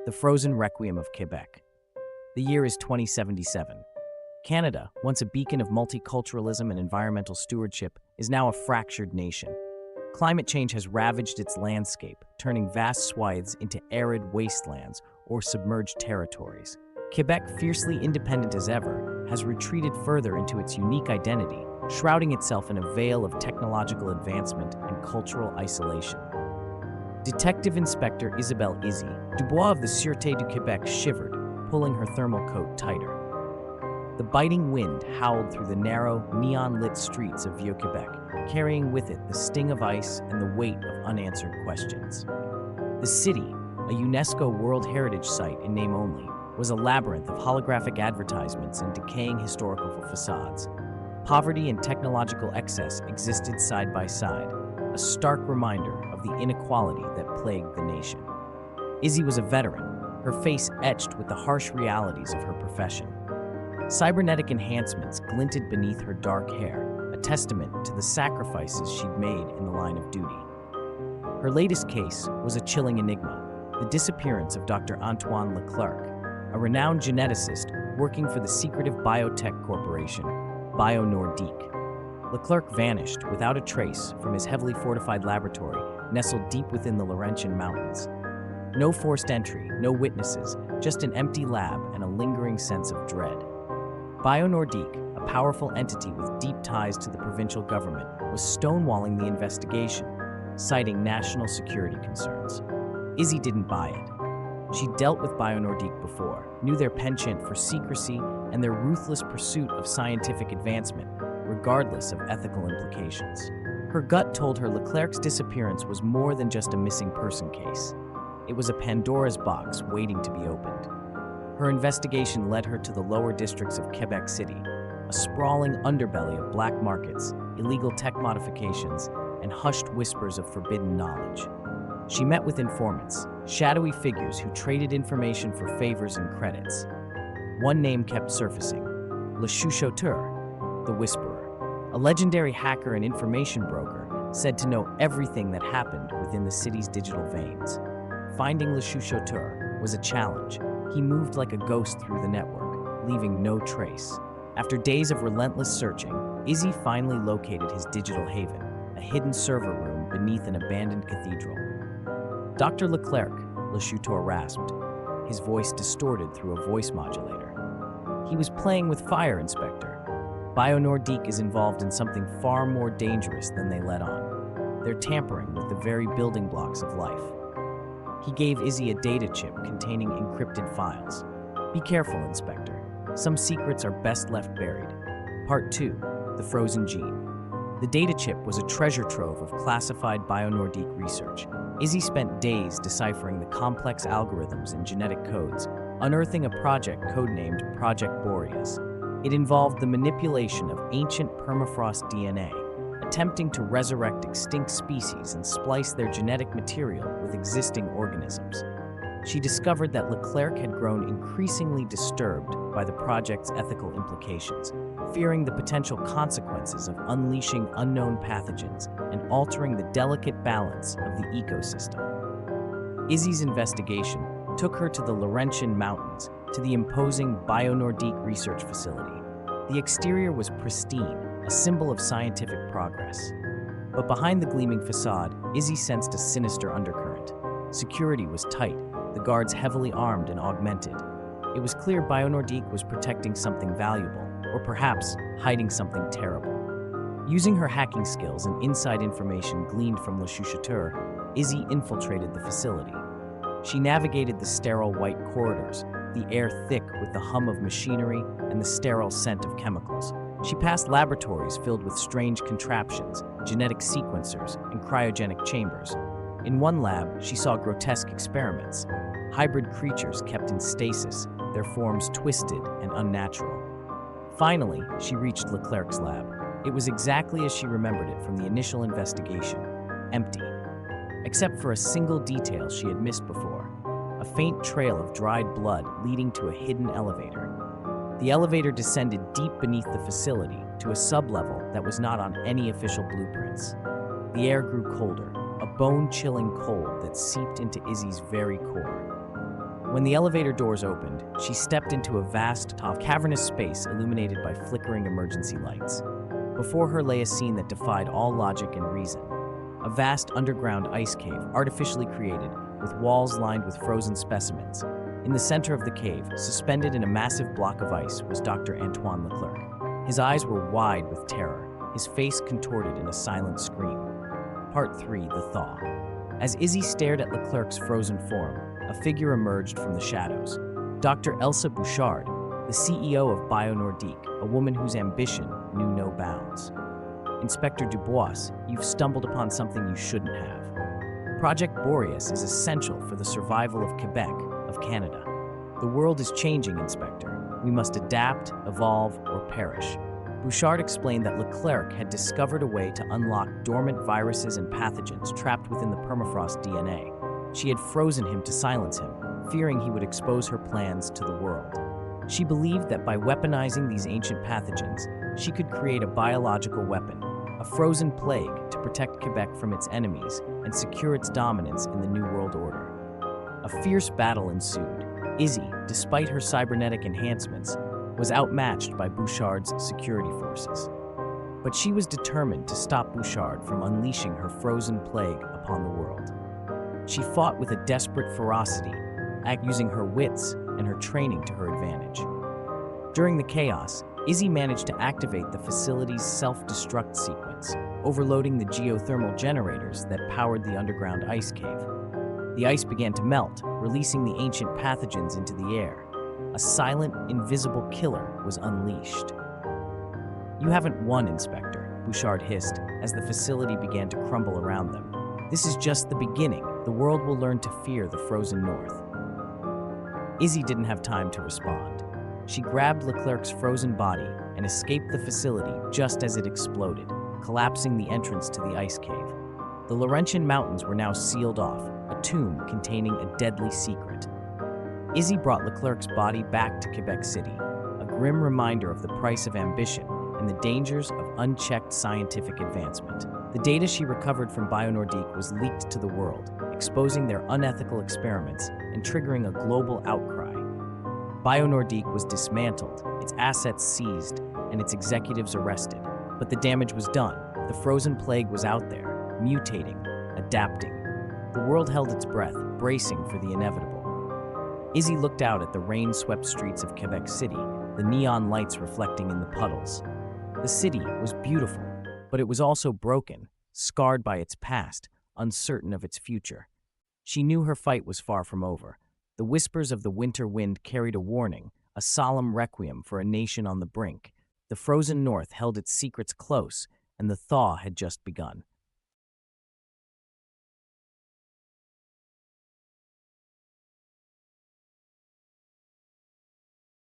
The Frozen Requiem of Quebec. The year is 2077. Canada, once a beacon of multiculturalism and environmental stewardship, is now a fractured nation. Climate change has ravaged its landscape, turning vast swathes into arid wastelands or submerged territories. Quebec, fiercely independent as ever, has retreated further into its unique identity, shrouding itself in a veil of technological advancement and cultural isolation. Detective Inspector Isabelle Izzy Dubois of the Sûreté du Québec shivered, pulling her thermal coat tighter. The biting wind howled through the narrow, neon-lit streets of Vieux-Québec, carrying with it the sting of ice and the weight of unanswered questions. The city, a UNESCO World Heritage Site in name only, was a labyrinth of holographic advertisements and decaying historical facades. Poverty and technological excess existed side by side, a stark reminder of the inequality that plagued the nation. Izzy was a veteran, her face etched with the harsh realities of her profession. Cybernetic enhancements glinted beneath her dark hair, a testament to the sacrifices she'd made in the line of duty. Her latest case was a chilling enigma, the disappearance of Dr. Antoine Leclerc, a renowned geneticist working for the secretive biotech corporation, Nordique. Leclerc vanished without a trace from his heavily fortified laboratory nestled deep within the Laurentian Mountains. No forced entry, no witnesses, just an empty lab and a lingering sense of dread. Nordique, a powerful entity with deep ties to the provincial government, was stonewalling the investigation, citing national security concerns. Izzy didn't buy it. She'd dealt with Nordique before, knew their penchant for secrecy and their ruthless pursuit of scientific advancement, regardless of ethical implications. Her gut told her Leclerc's disappearance was more than just a missing person case. It was a Pandora's box waiting to be opened. Her investigation led her to the lower districts of Quebec City, a sprawling underbelly of black markets, illegal tech modifications, and hushed whispers of forbidden knowledge. She met with informants, shadowy figures who traded information for favors and credits. One name kept surfacing, Le Chuchoteur, the Whisperer, a legendary hacker and information broker said to know everything that happened within the city's digital veins. Finding Le Chuchoteur was a challenge. He moved like a ghost through the network, leaving no trace. After days of relentless searching, Izzy finally located his digital haven, a hidden server room beneath an abandoned cathedral. Dr. Leclerc, Le Chuchoteur rasped, his voice distorted through a voice modulator. He was playing with fire, Inspector. Nordique is involved in something far more dangerous than they let on. They're tampering with the very building blocks of life. He gave Izzy a data chip containing encrypted files. Be careful, Inspector. Some secrets are best left buried. Part 2, The Frozen Gene. The data chip was a treasure trove of classified Nordique research. Izzy spent days deciphering the complex algorithms and genetic codes, unearthing a project codenamed Project Boreas. It involved the manipulation of ancient permafrost DNA, attempting to resurrect extinct species and splice their genetic material with existing organisms. She discovered that Leclerc had grown increasingly disturbed by the project's ethical implications, fearing the potential consequences of unleashing unknown pathogens and altering the delicate balance of the ecosystem. Izzy's investigation took her to the Laurentian Mountains, to the imposing Nordique research facility. The exterior was pristine, a symbol of scientific progress. But behind the gleaming facade, Izzy sensed a sinister undercurrent. Security was tight, the guards heavily armed and augmented. It was clear Nordique was protecting something valuable, or perhaps hiding something terrible. Using her hacking skills and inside information gleaned from Le Chuchoteur, Izzy infiltrated the facility. She navigated the sterile white corridors, the air thick with the hum of machinery and the sterile scent of chemicals. She passed laboratories filled with strange contraptions, genetic sequencers, and cryogenic chambers. In one lab, she saw grotesque experiments, hybrid creatures kept in stasis, their forms twisted and unnatural. Finally, she reached Leclerc's lab. It was exactly as she remembered it from the initial investigation, empty. Except for a single detail she had missed before, a faint trail of dried blood leading to a hidden elevator. The elevator descended deep beneath the facility to a sublevel that was not on any official blueprints. The air grew colder, a bone-chilling cold that seeped into Izzy's very core. When the elevator doors opened, she stepped into a vast, cavernous space illuminated by flickering emergency lights. Before her lay a scene that defied all logic and reason. A vast underground ice cave, artificially created, with walls lined with frozen specimens. In the center of the cave, suspended in a massive block of ice, was Dr. Antoine Leclerc. His eyes were wide with terror, his face contorted in a silent scream. Part 3: The Thaw. As Izzy stared at Leclerc's frozen form, a figure emerged from the shadows. Dr. Elsa Bouchard, the CEO of BioNordique, a woman whose ambition knew no bounds. Inspector Dubois, you've stumbled upon something you shouldn't have. Project Boreas is essential for the survival of Quebec, of Canada. The world is changing, Inspector. We must adapt, evolve, or perish. Bouchard explained that Leclerc had discovered a way to unlock dormant viruses and pathogens trapped within the permafrost DNA. She had frozen him to silence him, fearing he would expose her plans to the world. She believed that by weaponizing these ancient pathogens, she could create a biological weapon, a frozen plague to protect Quebec from its enemies and secure its dominance in the New World Order. A fierce battle ensued. Izzy, despite her cybernetic enhancements, was outmatched by Bouchard's security forces. But she was determined to stop Bouchard from unleashing her frozen plague upon the world. She fought with a desperate ferocity, using her wits and her training to her advantage. During the chaos, Izzy managed to activate the facility's self-destruct sequence, overloading the geothermal generators that powered the underground ice cave. The ice began to melt, releasing the ancient pathogens into the air. A silent, invisible killer was unleashed. You haven't won, Inspector, Bouchard hissed as the facility began to crumble around them. This is just the beginning. The world will learn to fear the frozen north. Izzy didn't have time to respond. She grabbed Leclerc's frozen body and escaped the facility just as it exploded, collapsing the entrance to the ice cave. The Laurentian Mountains were now sealed off, a tomb containing a deadly secret. Izzy brought Leclerc's body back to Quebec City, a grim reminder of the price of ambition and the dangers of unchecked scientific advancement. The data she recovered from BioNordique was leaked to the world, exposing their unethical experiments and triggering a global outcry. BioNordique was dismantled, its assets seized, and its executives arrested. But the damage was done. The frozen plague was out there, mutating, adapting. The world held its breath, bracing for the inevitable. Izzy looked out at the rain-swept streets of Quebec City, the neon lights reflecting in the puddles. The city was beautiful, but it was also broken, scarred by its past, uncertain of its future. She knew her fight was far from over. The whispers of the winter wind carried a warning, a solemn requiem for a nation on the brink. The frozen north held its secrets close, and the thaw had just begun.